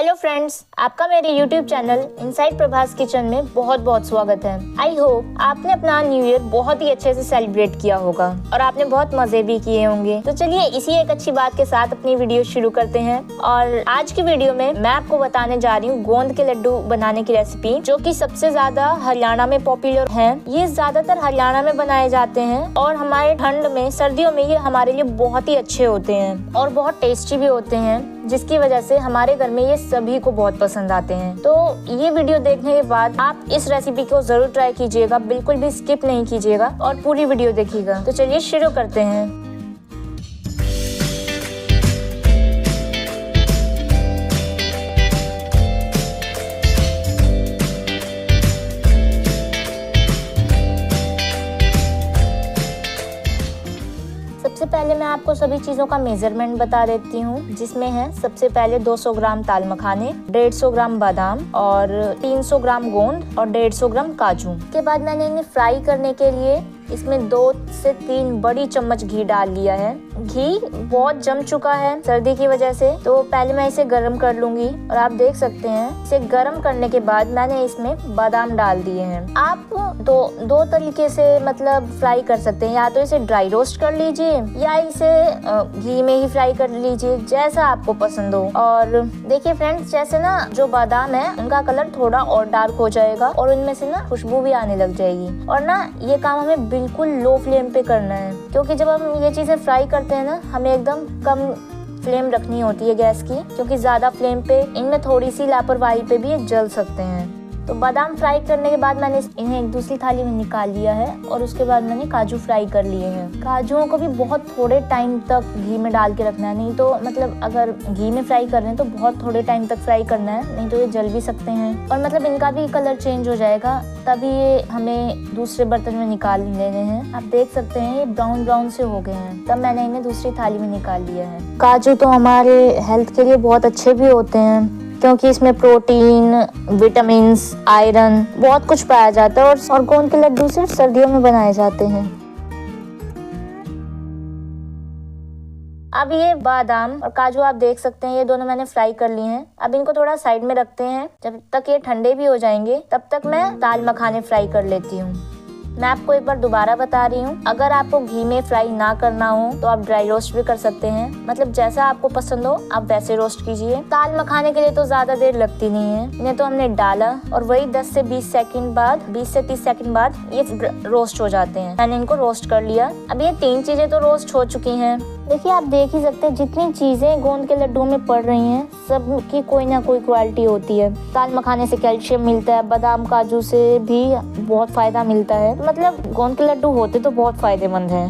Hello friends, आपका मेरे YouTube channel inside Prabhas kitchen में बहुत बहुत स्वागत है। आई होप आपने अपना न्यू ईयर बहुत ही अच्छे से सेलिब्रेट किया होगा और आपने बहुत मजे भी किए होंगे। तो चलिए इसी एक अच्छी बात के साथ अपनी वीडियो शुरू करते हैं। और आज की वीडियो में मैं आपको बताने जा रही हूँ गोंद के लड्डू बनाने की रेसिपी, जो की सबसे ज्यादा हरियाणा में पॉपुलर है। ये ज्यादातर हरियाणा में बनाए जाते हैं और हमारे ठंड में, सर्दियों में ये हमारे लिए बहुत ही अच्छे होते हैं और बहुत टेस्टी भी होते हैं, जिसकी वजह से हमारे घर में ये सभी को बहुत पसंद आते हैं। तो ये वीडियो देखने के बाद आप इस रेसिपी को जरूर ट्राई कीजिएगा, बिल्कुल भी स्किप नहीं कीजिएगा और पूरी वीडियो देखिएगा। तो चलिए शुरू करते हैं। सबसे पहले मैं आपको सभी चीजों का मेजरमेंट बता देती हूँ, जिसमें है सबसे पहले 200 ग्राम ताल मखाने, 150 ग्राम बादाम और 300 ग्राम गोंद और 150 ग्राम काजू। के बाद मैंने इन्हें फ्राई करने के लिए इसमें 2 से 3 बड़ी चम्मच घी डाल लिया है। घी बहुत जम चुका है सर्दी की वजह से, तो पहले मैं इसे गर्म कर लूंगी। और आप देख सकते हैं इसे गर्म करने के बाद मैंने इसमें बादाम डाल दिए हैं। आप दो तरीके से मतलब फ्राई कर सकते हैं, या तो इसे ड्राई रोस्ट कर लीजिए या इसे घी में ही फ्राई कर लीजिए, जैसा आपको पसंद हो। और देखिए फ्रेंड्स, जैसे ना जो बादाम है उनका कलर थोड़ा और डार्क हो जाएगा और उनमें से ना खुशबू भी आने लग जाएगी। और ना ये काम हमें बिल्कुल लो फ्लेम पे करना है, क्योंकि जब हम ये चीजें फ्राई करते हैं ना, हमें एकदम कम फ्लेम रखनी होती है गैस की, क्योंकि ज्यादा फ्लेम पे इनमें थोड़ी सी लापरवाही पे भी ये जल सकते हैं। तो बादाम फ्राई करने के बाद मैंने इन्हें एक दूसरी थाली में निकाल लिया है और उसके बाद मैंने काजू फ्राई कर लिए हैं। काजुओं को भी बहुत थोड़े टाइम तक घी में डाल के रखना है, नहीं तो मतलब अगर घी में फ्राई कर रहे हैं तो बहुत थोड़े टाइम तक फ्राई करना है, नहीं तो ये जल भी सकते हैं और मतलब इनका भी कलर चेंज हो जाएगा। तभी ये हमें दूसरे बर्तन में निकाल लेने हैं। आप देख सकते हैं ये ब्राउन ब्राउन से हो गए हैं, तब मैंने इन्हें दूसरी थाली में निकाल लिया है। काजू तो हमारे हेल्थ के लिए बहुत अच्छे भी होते हैं, क्योंकि इसमें प्रोटीन, विटामिन्स, आयरन बहुत कुछ पाया जाता है और गोंद के लड्डू सिर्फ सर्दियों में बनाए जाते हैं। अब ये बादाम और काजू आप देख सकते हैं, ये दोनों मैंने फ्राई कर लिए हैं। अब इनको थोड़ा साइड में रखते हैं, जब तक ये ठंडे भी हो जाएंगे तब तक मैं दाल मखाने फ्राई कर लेती हूँ। मैं आपको एक बार दोबारा बता रही हूँ, अगर आपको घी में फ्राई ना करना हो तो आप ड्राई रोस्ट भी कर सकते हैं, मतलब जैसा आपको पसंद हो आप वैसे रोस्ट कीजिए। दाल मखाने के लिए तो ज्यादा देर लगती नहीं है, इन्हें तो हमने डाला और वही 10 से 20 सेकंड बाद, 20 से 30 सेकंड बाद ये रोस्ट हो जाते हैं। मैंने इनको रोस्ट कर लिया। अब ये 3 चीजें तो रोस्ट हो चुकी हैं। देखिए आप देख ही सकते हैं जितनी चीजें गोंद के लड्डू में पड़ रही हैं, सब की कोई ना कोई क्वालिटी होती है। दाल मखाने से कैल्शियम मिलता है, बादाम काजू से भी बहुत फायदा मिलता है, मतलब गोंद के लड्डू होते तो बहुत फायदेमंद है।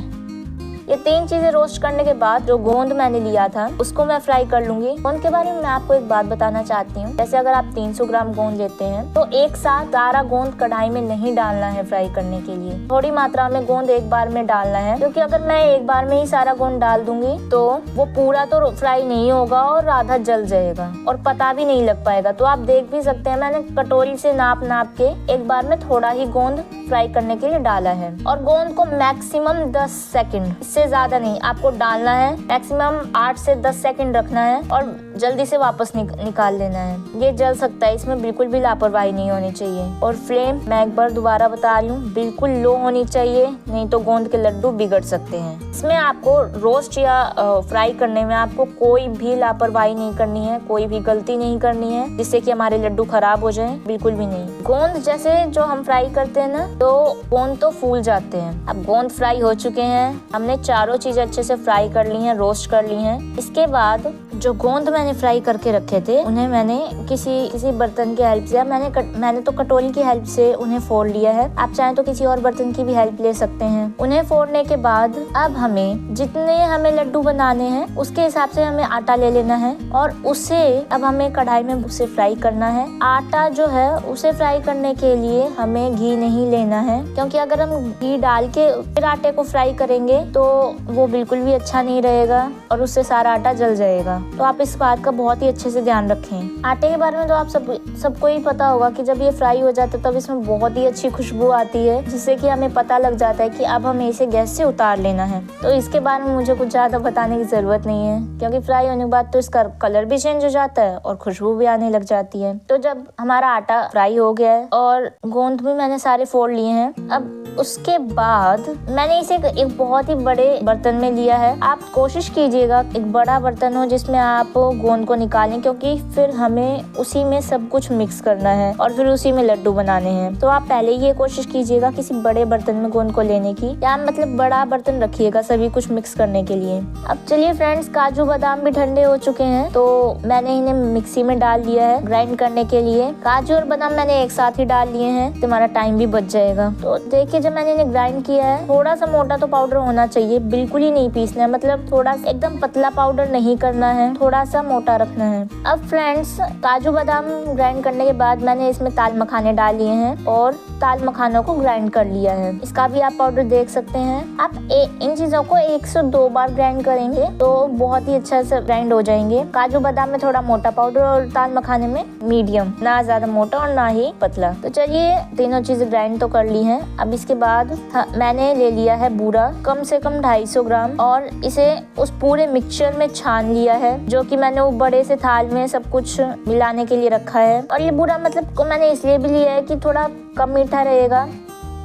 ये 3 चीजें रोस्ट करने के बाद जो गोंद मैंने लिया था उसको मैं फ्राई कर लूंगी। गोंद के बारे में मैं आपको एक बात बताना चाहती हूँ, जैसे अगर आप 300 ग्राम गोंद लेते हैं तो एक साथ सारा गोंद कढ़ाई में नहीं डालना है फ्राई करने के लिए, थोड़ी मात्रा में गोंद एक बार में डालना है, क्योंकि अगर मैं एक बार में ही सारा गोंद डाल दूंगी तो वो पूरा तो फ्राई नहीं होगा और आधा जल जाएगा और पता भी नहीं लग पाएगा। तो आप देख भी सकते हैं मैंने कटोरी से नाप नाप के एक बार में थोड़ा ही गोंद फ्राई करने के लिए डाला है। और गोंद को मैक्सिमम 10 सेकंड, इससे ज्यादा नहीं आपको डालना है, मैक्सिमम 8 से 10 सेकंड रखना है और जल्दी से वापस निकाल लेना है। ये जल सकता है, इसमें बिल्कुल भी लापरवाही नहीं होनी चाहिए। और फ्लेम मैं एक बार दोबारा बता रही हूँ, बिल्कुल लो होनी चाहिए, नहीं तो गोंद के लड्डू बिगड़ सकते हैं। इसमें आपको रोस्ट या फ्राई करने में आपको कोई भी लापरवाही नहीं करनी है, कोई भी गलती नहीं करनी है जिससे कि हमारे लड्डू खराब हो जाए, बिल्कुल भी नहीं। गोंद जैसे जो हम फ्राई करते हैं ना, तो गोंद तो फूल जाते हैं। अब गोंद फ्राई हो चुके हैं, हमने चारों चीजें अच्छे से फ्राई कर ली हैं, रोस्ट कर ली हैं। इसके बाद जो गोंद मैंने फ्राई करके रखे थे उन्हें मैंने किसी बर्तन की हेल्प से, मैंने तो कटोरी की हेल्प से उन्हें फोड़ लिया है। आप चाहें तो किसी और बर्तन की भी हेल्प ले सकते हैं। उन्हें फोड़ने के बाद अब हमें जितने हमें लड्डू बनाने हैं उसके हिसाब से हमें आटा ले लेना है और उसे अब हमें कढ़ाई में उसे फ्राई करना है। आटा जो है उसे फ्राई करने के लिए हमें घी नहीं लेना है, क्योंकि अगर हम घी डाल के फिर आटे को फ्राई करेंगे तो वो बिल्कुल भी अच्छा नहीं रहेगा और उससे सारा आटा जल जाएगा। तो आप इस बात का बहुत ही अच्छे से ध्यान रखें। आटे के बारे में तो आप सबको ही पता होगा कि जब ये फ्राई हो जाता है तब इसमें बहुत ही अच्छी खुशबू आती है, जिससे कि हमें पता लग जाता है कि अब हमें इसे गैस से उतार लेना है। तो इसके बारे में मुझे कुछ ज़्यादा बताने की ज़रूरत नहीं है, क्योंकि फ्राई होने के बाद तो इसका कलर भी चेंज हो जाता है और खुशबू भी आने लग जाती है। तो जब हमारा आटा फ्राई हो गया है और गोंद भी मैंने सारे फोड़ लिए हैं, अब उसके बाद मैंने इसे एक बहुत ही बड़े बर्तन में लिया है। आप कोशिश कीजिएगा एक बड़ा बर्तन हो जिसमें आप गोंद को निकालें, क्योंकि फिर हमें उसी में सब कुछ मिक्स करना है और फिर उसी में लड्डू बनाने हैं। तो आप पहले ये कोशिश कीजिएगा किसी बड़े बर्तन में गोंद को लेने की, या मतलब बड़ा बर्तन रखिएगा सभी कुछ मिक्स करने के लिए। अब चलिए फ्रेंड्स, काजू बादाम भी ठंडे हो चुके हैं, तो मैंने इन्हें मिक्सी में डाल दिया है ग्राइंड करने के लिए। काजू और बादाम मैंने एक साथ ही डाल लिए हैं, तो हमारा टाइम भी बच जाएगा। तो देखिए, जब मैंने इन्हें ग्राइंड किया है, थोड़ा सा मोटा तो पाउडर होना चाहिए, बिल्कुल ही नहीं पीसना है, मतलब थोड़ा एकदम पतला पाउडर नहीं करना है, थोड़ा सा मोटा रखना है। अब फ्रेंड्स, काजू बादाम ग्राइंड करने के बाद मैंने इसमें ताल मखाने डाल लिए हैं और ताल मखानों को ग्राइंड कर लिया है। इसका भी आप पाउडर देख सकते हैं। आप इन चीजों को 1 से 2 बार ग्राइंड करेंगे तो बहुत ही अच्छा से ग्राइंड हो जाएंगे। काजू बादाम में थोड़ा मोटा पाउडर और ताल मखाने में मीडियम, ना ज्यादा मोटा और ना ही पतला। तो चलिए, तीनों चीजें ग्राइंड तो कर ली हैं। अब इसके बाद मैंने ले लिया है बूरा, कम से कम 250 ग्राम, और इसे उस पूरे मिक्सचर में छान लिया है, जो कि मैंने वो बड़े से थाल में सब कुछ मिलाने के लिए रखा है। और ये बूरा मतलब को मैंने इसलिए भी लिया है कि थोड़ा कम मीठा रहेगा,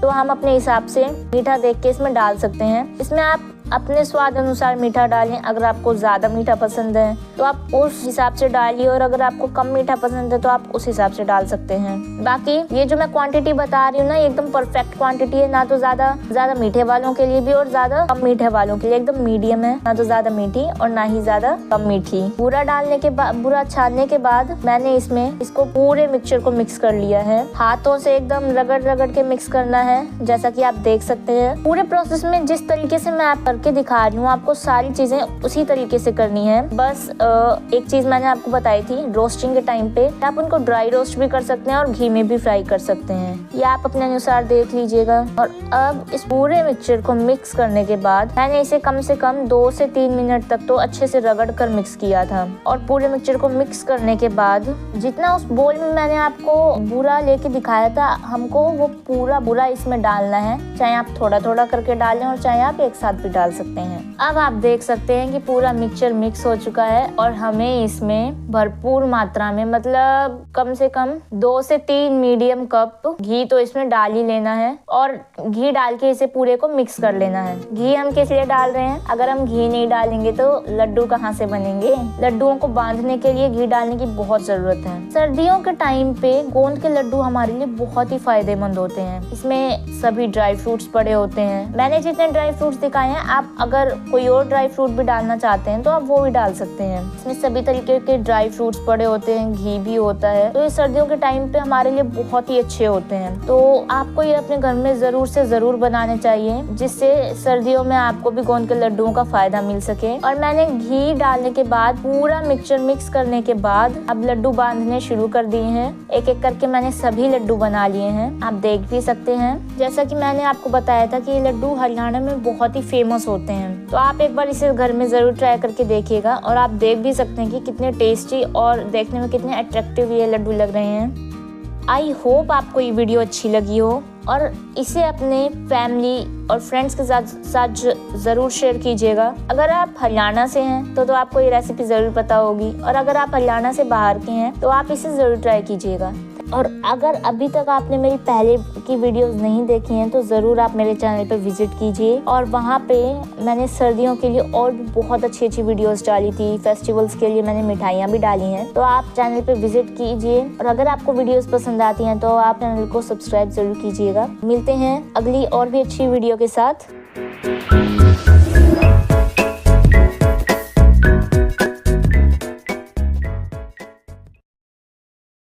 तो हम अपने हिसाब से मीठा देख के इसमें डाल सकते हैं। इसमें आप अपने स्वाद अनुसार मीठा डालें। अगर आपको ज़्यादा मीठा पसंद है तो आप उस हिसाब से डालिए, और अगर आपको कम मीठा पसंद है तो आप उस हिसाब से डाल सकते हैं। बाकी ये जो मैं क्वांटिटी बता रही हूँ ना, एकदम परफेक्ट क्वांटिटी है, ना तो ज़्यादा मीठे वालों के लिए भी और ज़्यादा कम मीठे वालों के लिए, एकदम मीडियम है, ना तो ज़्यादा मीठी और ना ही ज़्यादा कम मीठी। बूरा डालने के बाद, बूरा छानने के बाद मैंने इसको पूरे मिक्सचर को मिक्स कर लिया है। हाथों से एकदम रगड़ के मिक्स करना है, जैसा कि आप देख सकते हैं। पूरे प्रोसेस में जिस तरीके से मैं आप करके दिखा रही हूँ, आपको सारी चीजें उसी तरीके से करनी है। बस एक चीज मैंने आपको बताई थी, रोस्टिंग के टाइम पे आप उनको ड्राई रोस्ट भी कर सकते हैं और घी में भी फ्राई कर सकते हैं, ये आप अपने अनुसार देख लीजिएगा। और अब इस पूरे मिक्सचर को मिक्स करने के बाद मैंने इसे कम से कम 2 से 3 मिनट तक तो अच्छे से रगड़ कर मिक्स किया था। और पूरे मिक्सचर को मिक्स करने के बाद जितना उस बोल में मैंने आपको बूरा लेके दिखाया था, हमको वो पूरा बूरा इसमें डालना है। चाहे आप थोड़ा थोड़ा करके डालें और चाहे आप एक साथ भी डाल सकते हैं। अब आप देख सकते हैं कि पूरा मिक्सचर मिक्स हो चुका है और हमें इसमें भरपूर मात्रा में, मतलब कम से कम 2 से 3 मीडियम कप घी तो इसमें डाल ही लेना है, और घी डाल के इसे पूरे को मिक्स कर लेना है। घी हम किस लिए डाल रहे हैं? अगर हम घी नहीं डालेंगे तो लड्डू कहाँ से बनेंगे? लड्डुओं को बांधने के लिए घी डालने की बहुत जरूरत है। सर्दियों के टाइम पे गोंद के लड्डू हमारे लिए बहुत ही फायदेमंद होते हैं। इसमें सभी ड्राई फ्रूट्स पड़े होते हैं। मैंने जितने ड्राई फ्रूट्स दिखाए हैं, आप अगर कोई और ड्राई फ्रूट भी डालना चाहते हैं तो आप वो भी डाल सकते हैं। इसमें सभी तरीके के ड्राई फ्रूट्स पड़े होते हैं, घी भी होता है, तो ये सर्दियों के टाइम पे हमारे लिए बहुत ही अच्छे होते हैं। तो आपको ये अपने घर में जरूर से जरूर बनाने चाहिए, जिससे सर्दियों में आपको भी गोंद के लड्डुओं का फायदा मिल सके। और मैंने घी डालने के बाद पूरा मिक्सचर मिक्स करने के बाद अब लड्डू बांधने शुरू कर दिए हैं। एक एक करके मैंने सभी लड्डू बना लिए हैं, आप देख भी सकते हैं। जैसा कि मैंने आपको बताया था कि ये लड्डू हरियाणा में बहुत ही फेमस होते हैं, तो आप एक बार इसे घर में जरूर ट्राई करके देखिएगा। और आप देख भी सकते हैं कि कितने टेस्टी और देखने में कितने अट्रैक्टिव ये लड्डू लग रहे हैं। आई होप आपको ये वीडियो अच्छी लगी हो और इसे अपने फैमिली और फ्रेंड्स के साथ ज़रूर शेयर कीजिएगा। अगर आप हरियाणा से हैं तो आपको ये रेसिपी ज़रूर पता होगी, और अगर आप हरियाणा से बाहर के हैं तो आप इसे ज़रूर ट्राई कीजिएगा। और अगर अभी तक आपने मेरी पहले की वीडियोस नहीं देखी हैं तो ज़रूर आप मेरे चैनल पर विजिट कीजिए, और वहाँ पे मैंने सर्दियों के लिए और भी बहुत अच्छी अच्छी वीडियोस डाली थी। फेस्टिवल्स के लिए मैंने मिठाइयाँ भी डाली हैं, तो आप चैनल पे विजिट कीजिए। और अगर आपको वीडियोस पसंद आती हैं तो आप चैनल को सब्सक्राइब ज़रूर कीजिएगा। मिलते हैं अगली और भी अच्छी वीडियो के साथ।